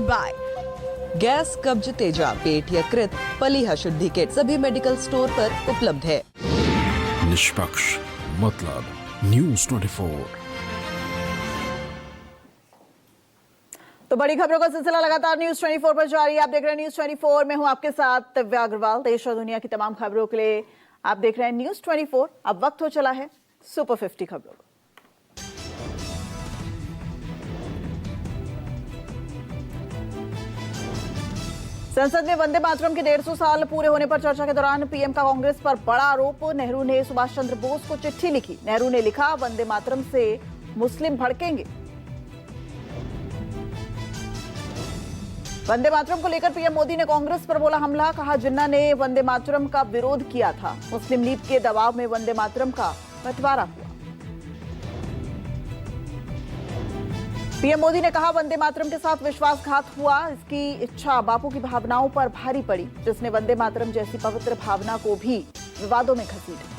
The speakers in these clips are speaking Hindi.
बाय गैस कब्ज तेजा पेट यकृत पलीहा शुद्धि किट सभी मेडिकल स्टोर पर उपलब्ध है। निष्पक्ष मतलब न्यूज 24। तो बड़ी खबरों का सिलसिला लगातार न्यूज 24 पर जारी है। आप देख रहे हैं न्यूज 24। मैं हूं आपके साथ दिव्या अग्रवाल। देश और दुनिया की तमाम खबरों के लिए आप देख रहे हैं न्यूज 24। अब वक्त हो चला है सुपर 50 खबरों का। संसद में वंदे मातरम के 150 साल पूरे होने पर चर्चा के दौरान पीएम का कांग्रेस पर बड़ा आरोप। नेहरू ने सुभाष चंद्र बोस को चिट्ठी लिखी। नेहरू ने लिखा, वंदे मातरम से मुस्लिम भड़केंगे। वंदे मातरम को लेकर पीएम मोदी ने कांग्रेस पर बोला हमला। कहा, जिन्ना ने वंदे मातरम का विरोध किया था। मुस्लिम लीग के दबाव में वंदे मातरम का बंटवारा हुआ। पीएम मोदी ने कहा, वंदे मातरम के साथ विश्वासघात हुआ। इसकी इच्छा बापू की भावनाओं पर भारी पड़ी, जिसने वंदे मातरम जैसी पवित्र भावना को भी विवादों में घसीटा।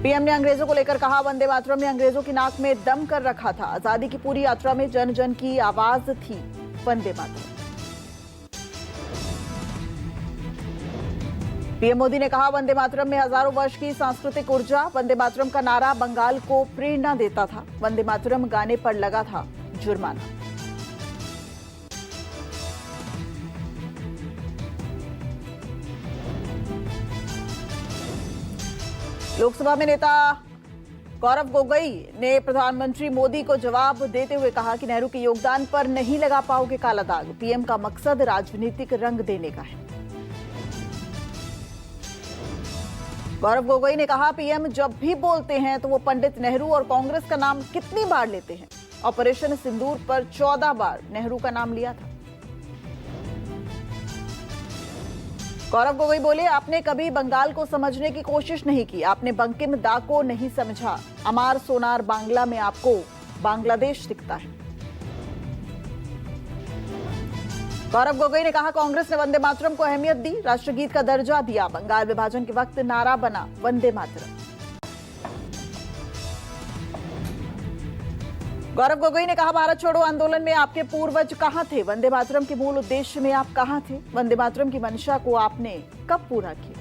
पीएम ने अंग्रेजों को लेकर कहा, वंदे मातरम ने अंग्रेजों की नाक में दम कर रखा था। आजादी की पूरी यात्रा में जन जन की आवाज थी वंदे मातरम। पीएम मोदी ने कहा, वंदे मातरम में हजारों वर्ष की सांस्कृतिक ऊर्जा। वंदे मातरम का नारा बंगाल को प्रेरणा देता था। वंदे मातरम गाने पर लगा था जुर्माना। लोकसभा में नेता गौरव गोगोई ने प्रधानमंत्री मोदी को जवाब देते हुए कहा कि नेहरू के योगदान पर नहीं लगा पाओगे काला दाग। पीएम का मकसद राजनीतिक रंग देने का है। गौरव गोगोई ने कहा, पीएम जब भी बोलते हैं तो वो पंडित नेहरू और कांग्रेस का नाम कितनी बार लेते हैं। ऑपरेशन सिंदूर पर 14 बार नेहरू का नाम लिया था। गौरव गोगोई बोले, आपने कभी बंगाल को समझने की कोशिश नहीं की। आपने बंकिम दा को नहीं समझा। अमार सोनार बांग्ला में आपको बांग्लादेश दिखता है। गौरव गोगोई ने कहा, कांग्रेस ने वंदे मातरम को अहमियत दी, राष्ट्रगीत का दर्जा दिया। बंगाल विभाजन के वक्त नारा बना वंदे मातरम। गौरव गोगोई ने कहा, भारत छोड़ो आंदोलन में आपके पूर्वज कहां थे। वंदे मातरम के मूल उद्देश्य में आप कहां थे। वंदे मातरम की मंशा को आपने कब पूरा किया।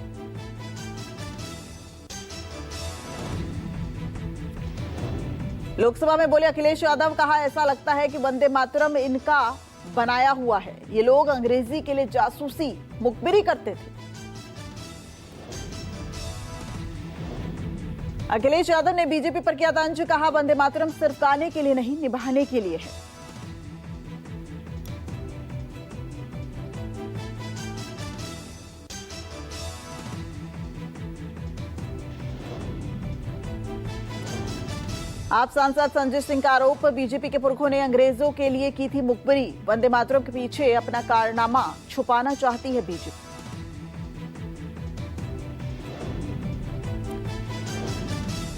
लोकसभा में बोले अखिलेश यादव, कहा, ऐसा लगता है कि वंदे मातरम इनका बनाया हुआ है। ये लोग अंग्रेजी के लिए जासूसी मुखबिरी करते थे। अखिलेश यादव ने बीजेपी पर किया तंज। कहा, वंदे मातरम सिर्फ गाने के लिए नहीं, निभाने के लिए है। आप सांसद संजय सिंह का आरोप, बीजेपी के पुरखों ने अंग्रेजों के लिए की थी मुखबिरी। वंदे मातरम के पीछे अपना कारनामा छुपाना चाहती है बीजेपी।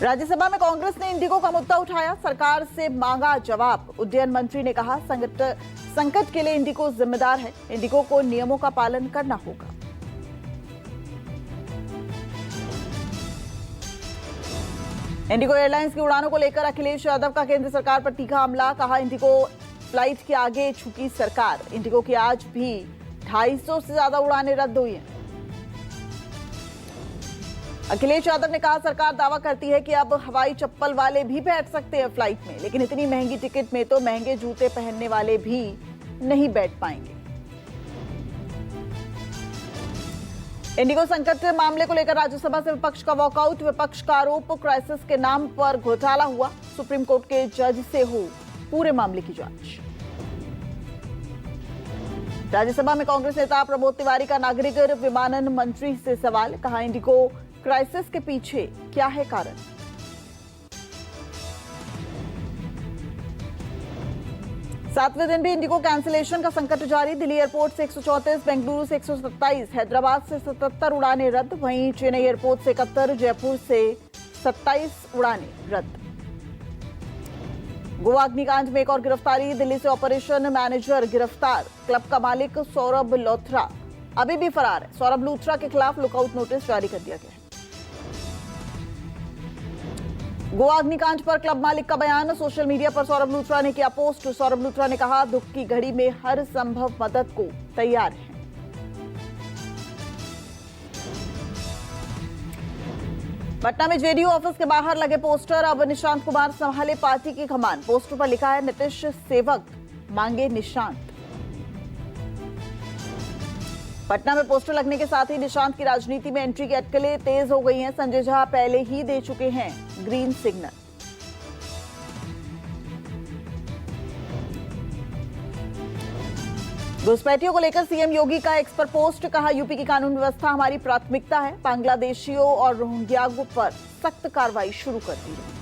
राज्यसभा में कांग्रेस ने इंडिगो का मुद्दा उठाया, सरकार से मांगा जवाब। उड्डयन मंत्री ने कहा, संकट के लिए इंडिगो जिम्मेदार है। इंडिगो को नियमों का पालन करना होगा। इंडिगो एयरलाइंस की उड़ानों को लेकर अखिलेश यादव का केंद्र सरकार पर तीखा हमला। कहा, इंडिगो फ्लाइट के आगे झुकी सरकार। इंडिगो की आज भी 250 से ज्यादा उड़ानें रद्द हुई हैं। अखिलेश यादव ने कहा, सरकार दावा करती है कि अब हवाई चप्पल वाले भी बैठ सकते हैं फ्लाइट में, लेकिन इतनी महंगी टिकट में तो महंगे जूते पहनने वाले भी नहीं बैठ पाएंगे। इंडिगो संकट मामले को लेकर राज्यसभा से विपक्ष का वॉकआउट। विपक्ष का आरोप, क्राइसिस के नाम पर घोटाला हुआ। सुप्रीम कोर्ट के जज से हो पूरे मामले की जांच। राज्यसभा में कांग्रेस नेता प्रमोद तिवारी का नागरिक विमानन मंत्री से सवाल। कहा, इंडिगो क्राइसिस के पीछे क्या है कारण। सातवें दिन भी इंडिगो कैंसिलेशन का संकट जारी। दिल्ली एयरपोर्ट से 134, बेंगलुरु से 127, हैदराबाद से 77 उड़ानें रद्द। वहीं चेन्नई एयरपोर्ट से 71, जयपुर से 27 उड़ानें रद्द। गोवा अग्निकांड में एक और गिरफ्तारी। दिल्ली से ऑपरेशन मैनेजर गिरफ्तार। क्लब का मालिक सौरभ लोथरा अभी भी फरार है। सौरभ लोथरा के खिलाफ लुकआउट नोटिस जारी कर दिया गया है। गोवा अग्निकांड पर क्लब मालिक का बयान। सोशल मीडिया पर सौरभ लूथरा ने किया पोस्ट। सौरभ लूथरा ने कहा, दुख की घड़ी में हर संभव मदद को तैयार है। पटना में जेडीयू ऑफिस के बाहर लगे पोस्टर। अब निशांत कुमार संभाले पार्टी की कमान। पोस्टर पर लिखा है, नीतीश सेवक मांगे निशांत। पटना में पोस्टर लगने के साथ ही निशांत की राजनीति में एंट्री की अटकलें तेज हो गई हैं। संजय झा पहले ही दे चुके हैं ग्रीन सिग्नल। घुसपैठियों को लेकर सीएम योगी का एक्स पर पोस्ट। कहा, यूपी की कानून व्यवस्था हमारी प्राथमिकता है। बांग्लादेशियों और रोहिंग्याओं पर सख्त कार्रवाई शुरू कर दी है।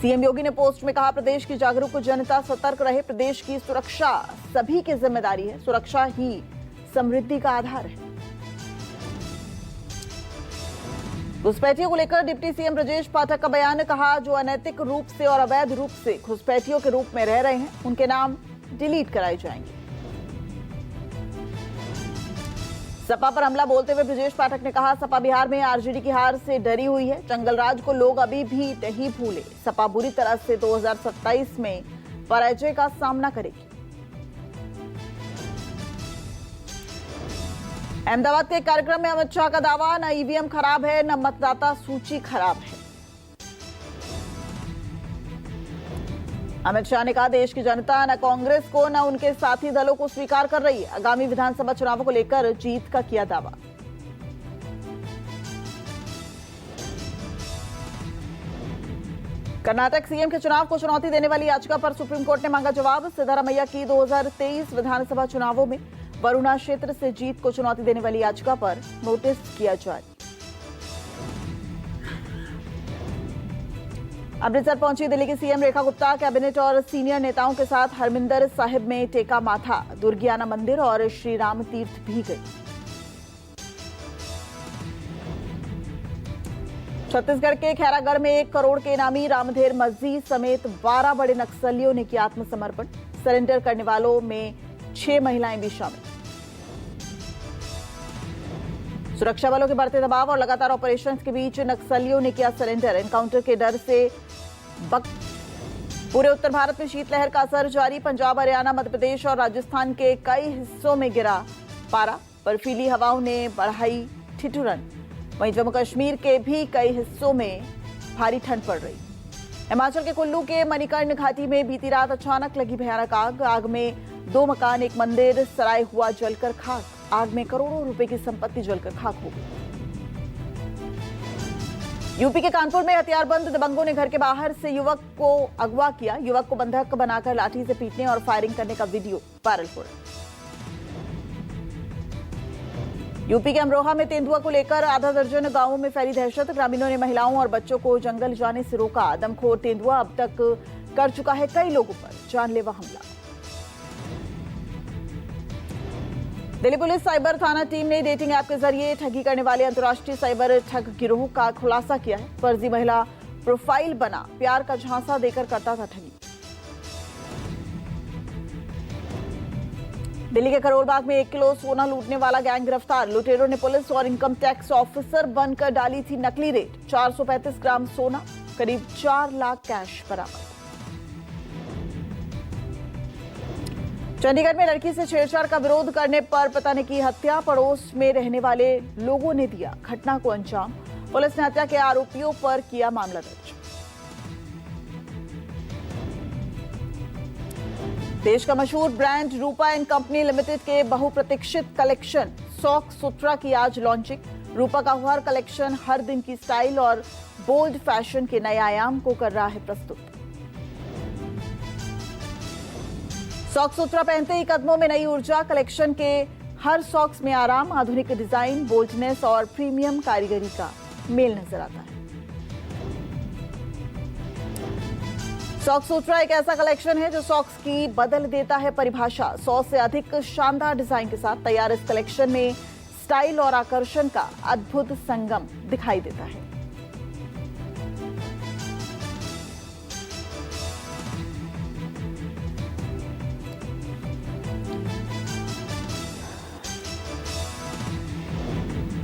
सीएम योगी ने पोस्ट में कहा, प्रदेश की जागरूक जनता सतर्क रहे। प्रदेश की सुरक्षा सभी की जिम्मेदारी है। सुरक्षा ही समृद्धि का आधार है। घुसपैठियों को लेकर डिप्टी सीएम ब्रजेश पाठक का बयान। कहा, जो अनैतिक रूप से और अवैध रूप से घुसपैठियों के रूप में रह रहे हैं, उनके नाम डिलीट कराए जाएंगे। सपा पर हमला बोलते हुए ब्रजेश पाठक ने कहा, सपा बिहार में आरजेडी की हार से डरी हुई है। जंगलराज को लोग अभी भी नहीं भूले। सपा बुरी तरह से 2027 में पराजय का सामना करेगी। अहमदाबाद के एक कार्यक्रम में अमित शाह का दावा, न ईवीएम खराब है न मतदाता सूची खराब है। अमित शाह ने कहा, देश की जनता न कांग्रेस को न उनके साथी दलों को स्वीकार कर रही है। आगामी विधानसभा चुनावों को लेकर जीत का किया दावा। कर्नाटक सीएम के चुनाव को चुनौती देने वाली याचिका पर सुप्रीम कोर्ट ने मांगा जवाब। सिद्धारमैया की 2023 विधानसभा चुनावों में वरुणा क्षेत्र से जीत को चुनौती देने वाली याचिका पर नोटिस किया जारी। अमृतसर पहुंची दिल्ली की सीएम रेखा गुप्ता। कैबिनेट और सीनियर नेताओं के साथ हरमिंदर साहिब में टेका माथा। दुर्गियाना मंदिर और श्री राम तीर्थ भी गई। छत्तीसगढ़ के खैरागढ़ में 1 करोड़ के इनामी रामधेर मस्जिद समेत 12 बड़े नक्सलियों ने किया आत्मसमर्पण। सरेंडर करने वालों में 6 महिलाएं भी शामिल। सुरक्षा बलों के बढ़ते दबाव और लगातार ऑपरेशन के बीच नक्सलियों ने किया सरेंडर। एनकाउंटर के डर से पूरे उत्तर भारत में शीतलहर का असर जारी। पंजाब, हरियाणा, मध्य प्रदेश और राजस्थान के कई हिस्सों में गिरा पारा। बर्फीली हवाओं ने बढ़ाई ठिठुरन। वहीं जम्मू कश्मीर के भी कई हिस्सों में भारी ठंड पड़ रही। हिमाचल के कुल्लू के मणिकर्ण घाटी में बीती रात अचानक लगी भयानक आग। आग में 2 मकान, 1 मंदिर, सराय हुआ जलकर खाक। आग में करोड़ों रुपए की संपत्ति जलकर खाक हो गई। यूपी के कानपुर में हथियारबंद दबंगों ने घर के बाहर से युवक को अगवा किया। युवक को बंधक बनाकर लाठी से पीटने और फायरिंग करने का वीडियो वायरल हो रहा है। यूपी के अमरोहा में तेंदुआ को लेकर आधा दर्जन गांवों में फैली दहशत। ग्रामीणों ने महिलाओं और बच्चों को जंगल जाने से रोका। दमखोर तेंदुआ अब तक कर चुका है कई लोगों पर जानलेवा हमला। दिल्ली पुलिस साइबर थाना टीम ने डेटिंग ऐप के जरिए ठगी करने वाले अंतर्राष्ट्रीय साइबर ठग गिरोह का खुलासा किया है। फर्जी महिला प्रोफाइल बना प्यार का झांसा देकर करता था ठगी। दिल्ली के करोड़बाग में 1 किलो सोना लूटने वाला गैंग गिरफ्तार। लुटेरों ने पुलिस और इनकम टैक्स ऑफिसर बनकर डाली थी नकली रेट। 435 ग्राम सोना, करीब 4 लाख कैश बरामद। चंडीगढ़ में लड़की से छेड़छाड़ का विरोध करने पर पता ने की हत्या। पड़ोस में रहने वाले लोगों ने दिया घटना को अंजाम। पुलिस ने हत्या के आरोपियों पर किया मामला दर्ज। देश का मशहूर brand Rupa and company limited के बहुप्रतीक्षित कलेक्शन सॉक सुत्रा की आज लॉन्चिंग। रूपा का हर कलेक्शन हर दिन की स्टाइल और बोल्ड फैशन के नए आयाम को कर रहा है प्रस्तुत। सॉक्स सुथरा पहनते ही कदमों में नई ऊर्जा। कलेक्शन के हर सॉक्स में आराम, आधुनिक डिजाइन, बोल्डनेस और प्रीमियम कारीगरी का मेल नजर आता है। सॉक्स सुथरा एक ऐसा कलेक्शन है जो सॉक्स की बदल देता है परिभाषा। 100 से अधिक शानदार डिजाइन के साथ तैयार इस कलेक्शन में स्टाइल और आकर्षण का अद्भुत संगम दिखाई देता है।